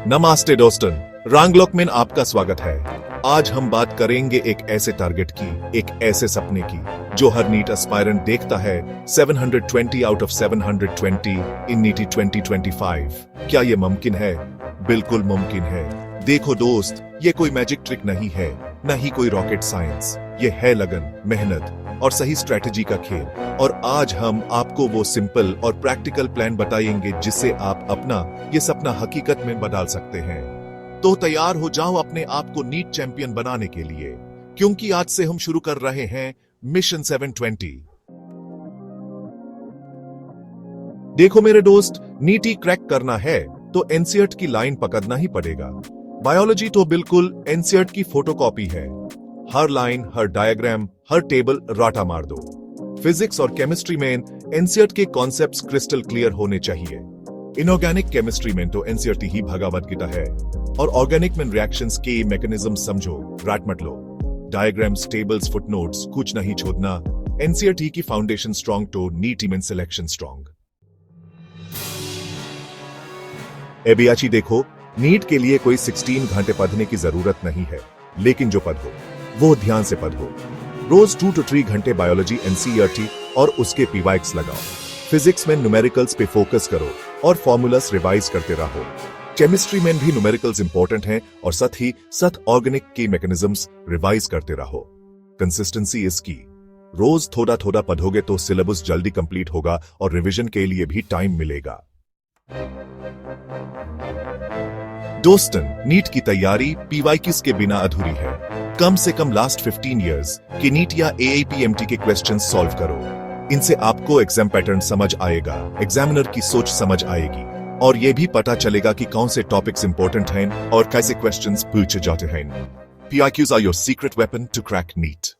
नमस्ते दोस्तों, रैंगलॉक में आपका स्वागत है। आज हम बात करेंगे एक ऐसे टारगेट की, एक ऐसे सपने की जो हर नीट एस्पायरेंट देखता है। 720 आउट ऑफ 720 इन नीटी 2025। क्या ये मुमकिन है? बिल्कुल मुमकिन है। देखो दोस्त, ये कोई मैजिक ट्रिक नहीं है, न ही कोई रॉकेट साइंस। ये है लगन, मेहनत और सही स्ट्रेटेजी का खेल। और आज हम आपको वो सिंपल और प्रैक्टिकल प्लान बताएंगे जिससे आप अपना ये सपना हकीकत में बदल सकते हैं। तो तैयार हो जाओ अपने आप को नीट चैंपियन बनाने के लिए, क्योंकि आज से हम शुरू कर रहे हैं मिशन 720। देखो मेरे दोस्त, नीटी क्रैक करना है तो एनसीईआरटी की लाइन पकड़ना ही पड़ेगा। बायोलॉजी तो बिल्कुल एनसीईआरटी की फोटोकॉपी है। हर लाइन, हर डायग्राम, हर टेबल राटा मार दो। फिजिक्स और केमिस्ट्री में एनसीईआरटी के कॉन्सेप्ट्स क्रिस्टल क्लियर होने चाहिए। इनऑर्गेनिक केमिस्ट्री में तो एनसीईआरटी ही भगवद गीता है, और ऑर्गेनिक में रिएक्शंस के मैकेनिज्म समझो, रट मत लो। डायग्राम्स, टेबल्स, फुटनोट्स कुछ नहीं छोड़ना। एनसीईआरटी की फाउंडेशन स्ट्रॉन्ग तो नीट में सिलेक्शन स्ट्रॉन्ग। एबियाची देखो, नीट के लिए कोई 16 घंटे पढ़ने की जरूरत नहीं है, लेकिन जो पढ़ो वो ध्यान से पढ़ो। रोज 2 to 3 घंटे बायोलॉजी एनसीईआरटी और उसके पीवाइक्स लगाओ। फिजिक्स में न्यूमेरिकल्स पे फोकस करो और फॉर्मूलास रिवाइज करते रहो। केमिस्ट्री में भी न्यूमेरिकल्स इंपॉर्टेंट हैं और साथ ही साथ ऑर्गेनिक के मैकेनिज्म्स रिवाइज करते रहो। कंसिस्टेंसी इज की। रोज थोड़ा थोड़ा पढ़ोगे तो सिलेबस जल्दी कंप्लीट होगा और रिवीजन के लिए भी टाइम मिलेगा। दोस्तों, नीट की तैयारी पीवाईक्यूज के बिना अधूरी है। कम से कम लास्ट 15 इयर्स की नीट या एआईपीएमटी के क्वेश्चंस सॉल्व करो। इनसे आपको एग्जाम पैटर्न समझ आएगा, एग्जामिनर की सोच समझ आएगी, और यह भी पता चलेगा कि कौन से टॉपिक्स इंपॉर्टेंट हैं और कैसे क्वेश्चंस पूछे जाते हैं। PYQs are your secret weapon to crack NEET.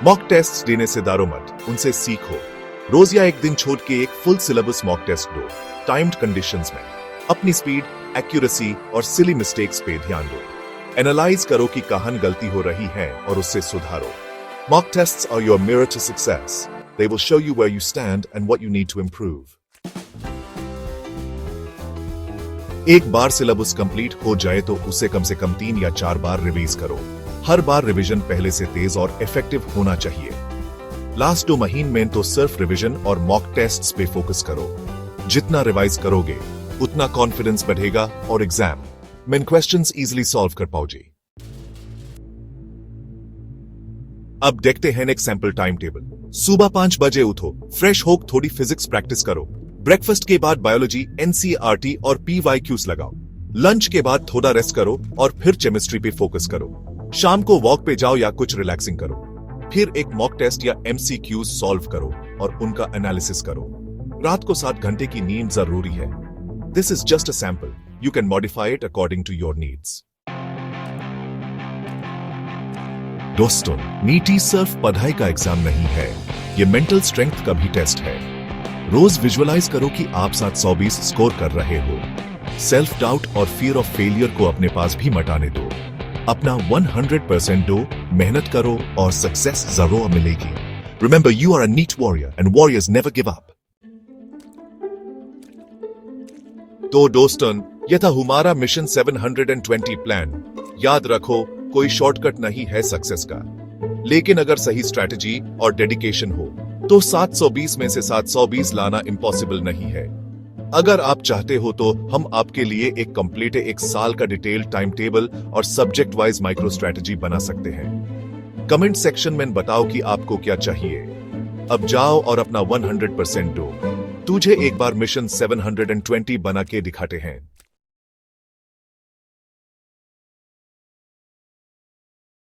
Mock test देने से डरो मत, उनसे सीखो। रोज या एक दिन छोड़ के एक फुल सिलेबस मॉक टेस्ट दो, टाइम्ड कंडीशंस में। अपनी स्पीड, एक्यूरेसी और सिली मिस्टेक्स पे ध्यान दो। एनालाइज करो कि कहां गलती हो रही है और उससे सुधारो। Mock tests are your mirror to success. They will show you where you stand and what you need to improve. एक बार सिलेबस कंप्लीट हो जाए तो उसे कम से कम 3 या 4 बार रिवीज करो। हर बार रिवीजन पहले से तेज और इफेक्टिव होना चाहिए। लास्ट 2 महीने में तो सिर्फ रिवीजन और मॉक टेस्ट्स पे फोकस करो। जितना रिवाइज करोगे उतना कॉन्फिडेंस बढ़ेगा और एग्जाम में क्वेश्चंस इजीली सॉल्व कर पाओगे। अब देखते हैं एक सैंपल टाइम टेबल। सुबह 5 बजे उठो, फ्रेश हो थोड़ी फिजिक्स प्रैक्टिस करो। ब्रेकफास्ट के बाद बायोलॉजी, एनसीईआरटी और पीवाईक्यूज लगाओ। लंच के बाद थोड़ा रेस्ट करो और फिर केमिस्ट्री पे फोकस करो। शाम को वॉक पे जाओ या कुछ रिलैक्सिंग करो। फिर एक मॉक टेस्ट या एमसीक्यूज सॉल्व करो और उनका एनालिसिस करो। रात को 7 घंटे की नींद जरूरी है। This is just a sample, you can modify it according to your needs. दोस्तों, नीटी सिर्फ पढ़ाई का एग्जाम नहीं है, ये मेंटल स्ट्रेंथ का भी टेस्ट है। रोज विजुअलाइज करो कि आप 720 स्कोर कर रहे हो। सेल्फ डाउट और फियर ऑफ फेलियर को अपने पास भी मटाने दो। अपना 100% दो, मेहनत करो और सक्सेस जरूर मिलेगी। Remember, you are a NEET warrior and warriors never give up. तो दोस्तों, यह था हमारा मिशन 720 प्लान। याद रखो, कोई शॉर्टकट नहीं है सक्सेस का, लेकिन अगर सही स्ट्रैटेजी और डेडिकेशन हो तो 720 में से 720 लाना इम्पॉसिबल नहीं है। अगर आप चाहते हो तो हम आपके लिए एक कंप्लीट 1 साल का डिटेल्ड टाइम टेबल और सब्जेक्ट वाइज माइक्रो स्ट्रैटेजी बना सकते हैं। कमेंट सेक्शन में बताओ कि आपको क्या चाहिए। अब जाओ और अपना 100% दो। तुझे एक बार मिशन 720 बना के दिखाते हैं।